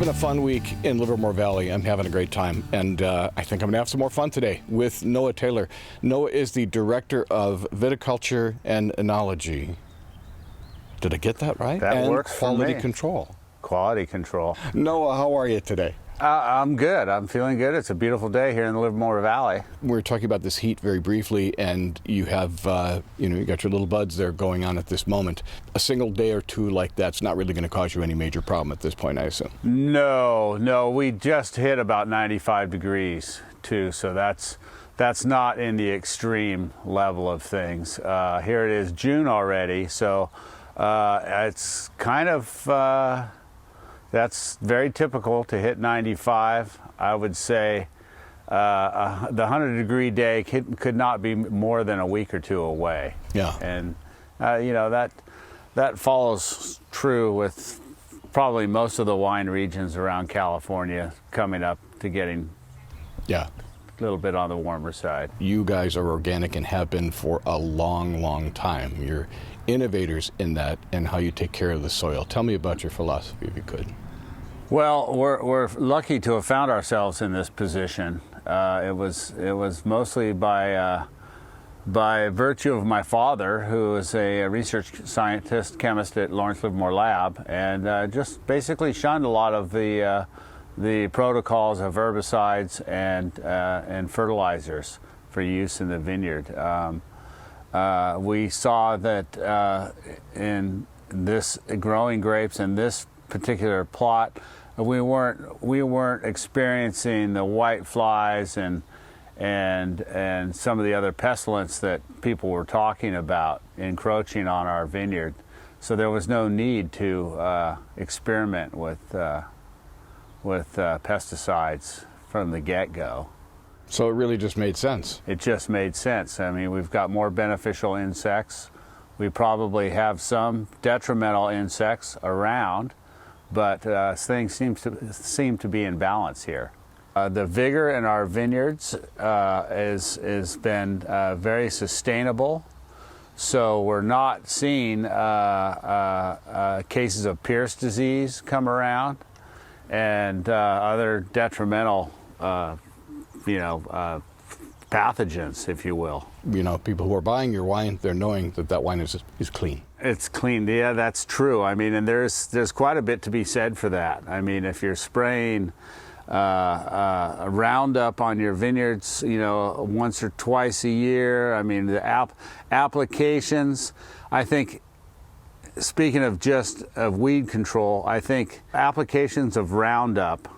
having a fun week in Livermore Valley. I'm having a great time, and I think I'm going to have some more fun today with Noah Taylor. Noah is the Director of Viticulture and Enology. Did I get that right? That works for me. Quality control. Quality control. Noah, how are you today? I'm good. I'm feeling good. It's a beautiful day here in the Livermore Valley. We're talking about this heat very briefly, and you have, you got your little buds there going on at this moment. A single day or two like that's not really going to cause you any major problem at this point, I assume. No, we just hit about 95 degrees too, so that's not in the extreme level of things. Here it is June already, so it's kind of that's very typical to hit 95. I would say the 100-degree day could not be more than a week or two away. Yeah. And that follows true with probably most of the wine regions around California coming up to getting a little bit on the warmer side. You guys are organic and have been for a long, long time. You're innovators in that and how you take care of the soil. Tell me about your philosophy, if you could. Well, we're lucky to have found ourselves in this position. It was mostly by virtue of my father, who is a research scientist, chemist at Lawrence Livermore Lab, and just basically shunned a lot of the protocols of herbicides and fertilizers for use in the vineyard. We saw that in this growing grapes in this particular plot, we weren't experiencing the white flies and some of the other pestilence that people were talking about encroaching on our vineyard. So there was no need to experiment with pesticides from the get-go. So it really just made sense. It just made sense. I mean, we've got more beneficial insects. We probably have some detrimental insects around, but things seem to be in balance here. The vigor in our vineyards has been very sustainable. So we're not seeing cases of Pierce disease come around and other detrimental pathogens, if you will. People who are buying your wine, they're knowing that wine is clean. It's clean. Yeah, that's true. I mean, and there's quite a bit to be said for that. I mean, if you're spraying a Roundup on your vineyards, once or twice a year, I mean, the applications, I think, speaking of just of weed control, I think applications of Roundup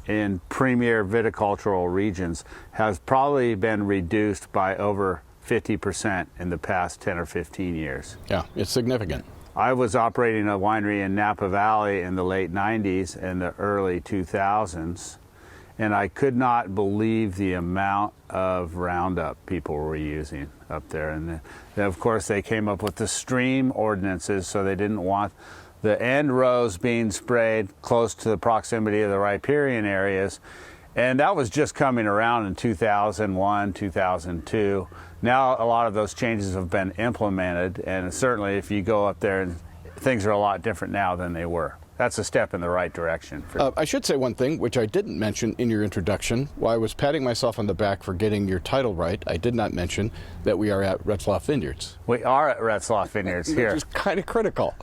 in premier viticultural regions has probably been reduced by over 50% in the past 10 or 15 years. Yeah, it's significant. I was operating a winery in Napa Valley in the late 90s and the early 2000s, and I could not believe the amount of Roundup people were using up there. And then, of course, they came up with the stream ordinances, so they didn't want the end rows being sprayed close to the proximity of the riparian areas. And that was just coming around in 2001, 2002. Now a lot of those changes have been implemented, and certainly if you go up there, things are a lot different now than they were. That's a step in the right direction. I should say one thing, which I didn't mention in your introduction. While I was patting myself on the back for getting your title right, I did not mention that we are at Retzlaff Vineyards. We are at Retzlaff Vineyards here. Which is kind of critical.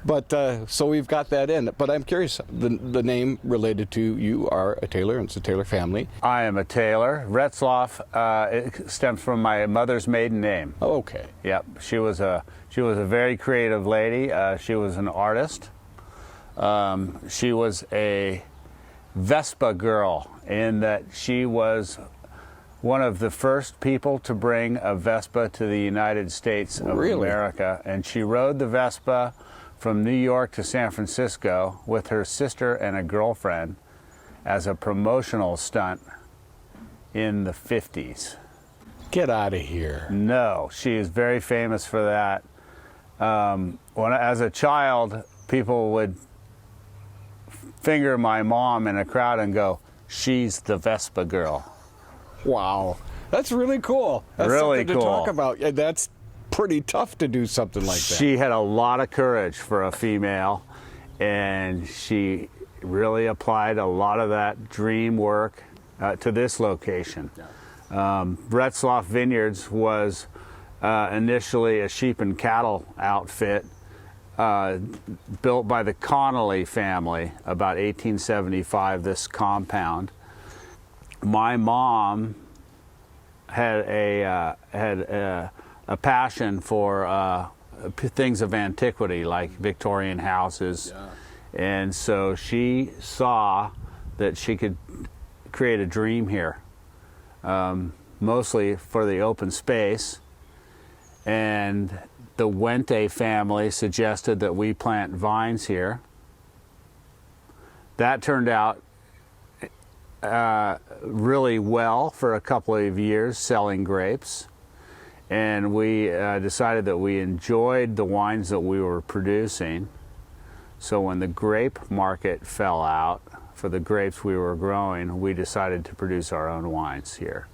But so we've got that in. But I'm curious, the name related to you are a Taylor, and it's a Taylor family. I am a Taylor. Retzlaff it stems from my mother's maiden name. Oh, okay. Yep. She was a very creative lady. She was an artist. She was a Vespa girl in that she was one of the first people to bring a Vespa to the United States of America. And she rode the Vespa from New York to San Francisco with her sister and a girlfriend as a promotional stunt in the 50s. Get out of here. No, she is very famous for that. As a child, people would finger my mom in a crowd and go, "She's the Vespa girl." Wow, that's really cool. That's really something cool to talk about. That's pretty tough to do something like that. She had a lot of courage for a female, and she really applied a lot of that dream work to this location. Retzlaff Vineyards was initially a sheep and cattle outfit built by the Connolly family about 1875, this compound. My mom had a passion for things of antiquity, like Victorian houses. Yeah. And so she saw that she could create a dream here, mostly for the open space. And the Wente family suggested that we plant vines here. That turned out really well for a couple of years, selling grapes. And we decided that we enjoyed the wines that we were producing. So when the grape market fell out for the grapes we were growing, we decided to produce our own wines here.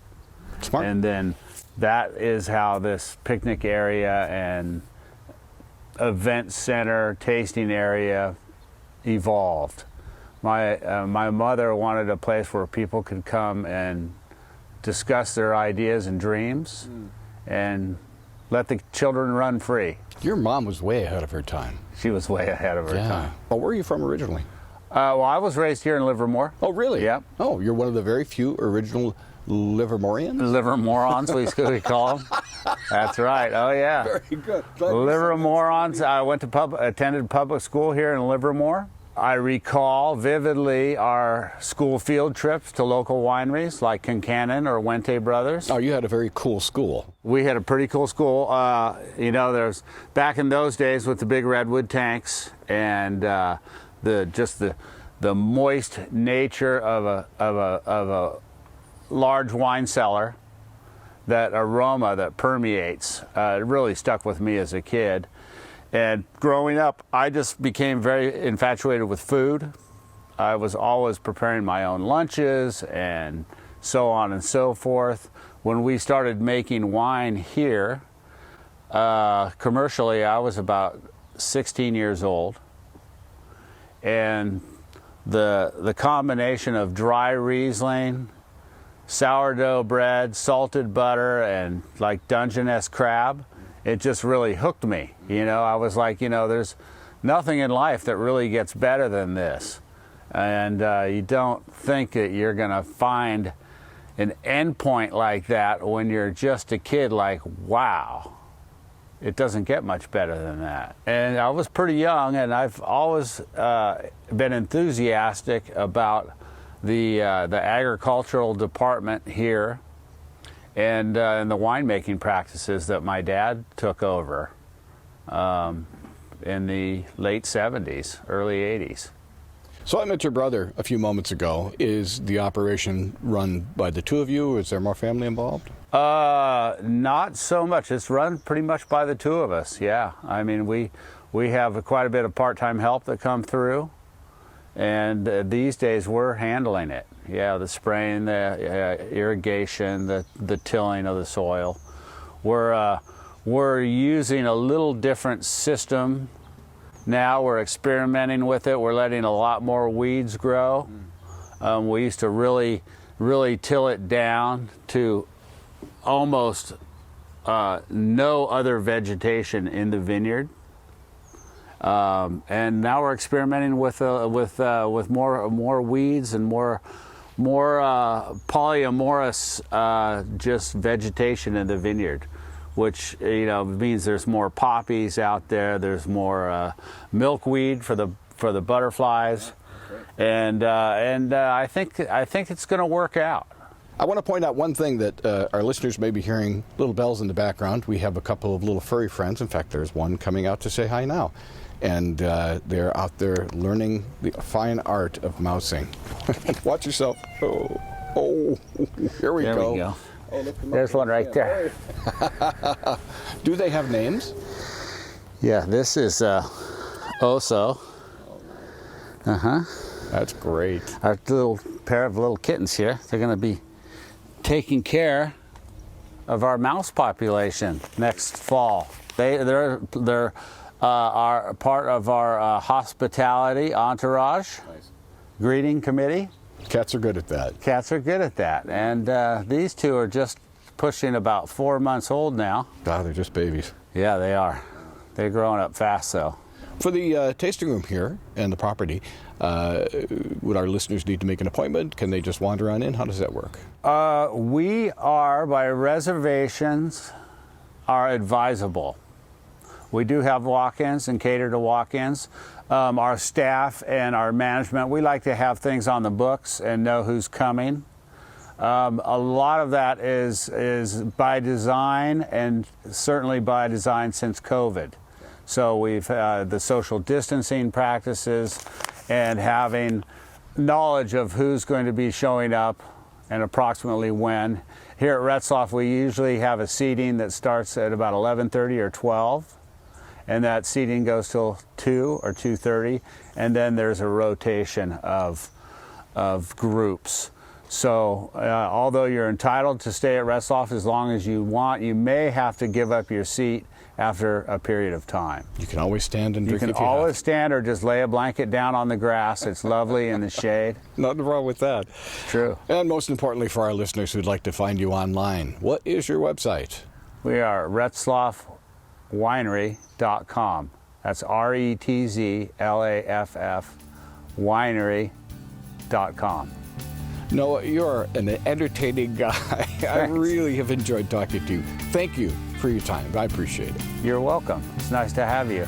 Smart. And then that is how this picnic area and event center, tasting area evolved. My mother wanted a place where people could come and discuss their ideas and dreams and let the children run free. Your mom was way ahead of her time. She was way ahead of her time. Well, where are you from originally? Well, I was raised here in Livermore. Oh, really? Yep. Oh, you're one of the very few original Livermorians? Livermorons, we call them. That's right. Oh, yeah. Very good. Livermorons. I attended public school here in Livermore. I recall vividly our school field trips to local wineries like Kincannon or Wente Brothers. Oh, you had a very cool school. We had a pretty cool school. You know, there's back in those days with the big redwood tanks and the moist nature of a large wine cellar, that aroma that permeates, it really stuck with me as a kid. And growing up, I just became very infatuated with food. I was always preparing my own lunches and so on and so forth. When we started making wine here, commercially, I was about 16 years old. And the combination of dry Riesling, sourdough bread, salted butter, and like Dungeness crab, it just really hooked me. You know, I was like, you know, there's nothing in life that really gets better than this. And you don't think that you're going to find an endpoint like that when you're just a kid, like, wow, it doesn't get much better than that. And I was pretty young, and I've always been enthusiastic about the agricultural department here and the winemaking practices that my dad took over in the late 70s, early 80s. So I met your brother a few moments ago. Is the operation run by the two of you, or is there more family involved? Not so much. It's run pretty much by the two of us, yeah. I mean, we have quite a bit of part-time help that come through, and these days we're handling it. Yeah, the spraying, the irrigation, the tilling of the soil. We're using a little different system now. We're experimenting with it. We're letting a lot more weeds grow. We used to really till it down to almost no other vegetation in the vineyard. And now we're experimenting with more weeds and more polyamorous just vegetation in the vineyard, which, you know, means there's more poppies out there. There's more milkweed for the butterflies, and I think it's going to work out. I want to point out one thing that our listeners may be hearing little bells in the background. We have a couple of little furry friends. In fact, there's one coming out to say hi now. And they're out there learning the fine art of mousing. Watch yourself. Oh, here we go. There we go. Oh, look, there's one right there. Do they have names? Yeah, this is Oso. That's great. Our little pair of little kittens here. They're going to be taking care of our mouse population next fall. They're are part of our hospitality entourage. Nice. greeting committee. Cats are good at that. Cats are good at that. And these two are just pushing about 4 months old now. Ah, they're just babies. Yeah, they are. They're growing up fast, though. For the tasting room here and the property, would our listeners need to make an appointment? Can they just wander on in? How does that work? We are, by reservations, are advisable. We do have walk-ins and cater to walk-ins. Our staff and our management, we like to have things on the books and know who's coming. A lot of that is by design, and certainly by design since COVID. So we've the social distancing practices and having knowledge of who's going to be showing up and approximately when. Here at Retzlaff, we usually have a seating that starts at about 11:30 or 12. And that seating goes till 2 or 2:30, and then there's a rotation of groups. So although you're entitled to stay at Retzlaff as long as you want, you may have to give up your seat after a period of time. You can always stand and drink. You can always stand or just lay a blanket down on the grass. It's lovely in the shade. Nothing wrong with that. True. And most importantly for our listeners who'd like to find you online, what is your website? We are retzlaffwinery.com. That's RETZLAFF winery.com. Noah, you're an entertaining guy. I really have enjoyed talking to you. Thank you for your time. I appreciate it. You're welcome. It's nice to have you.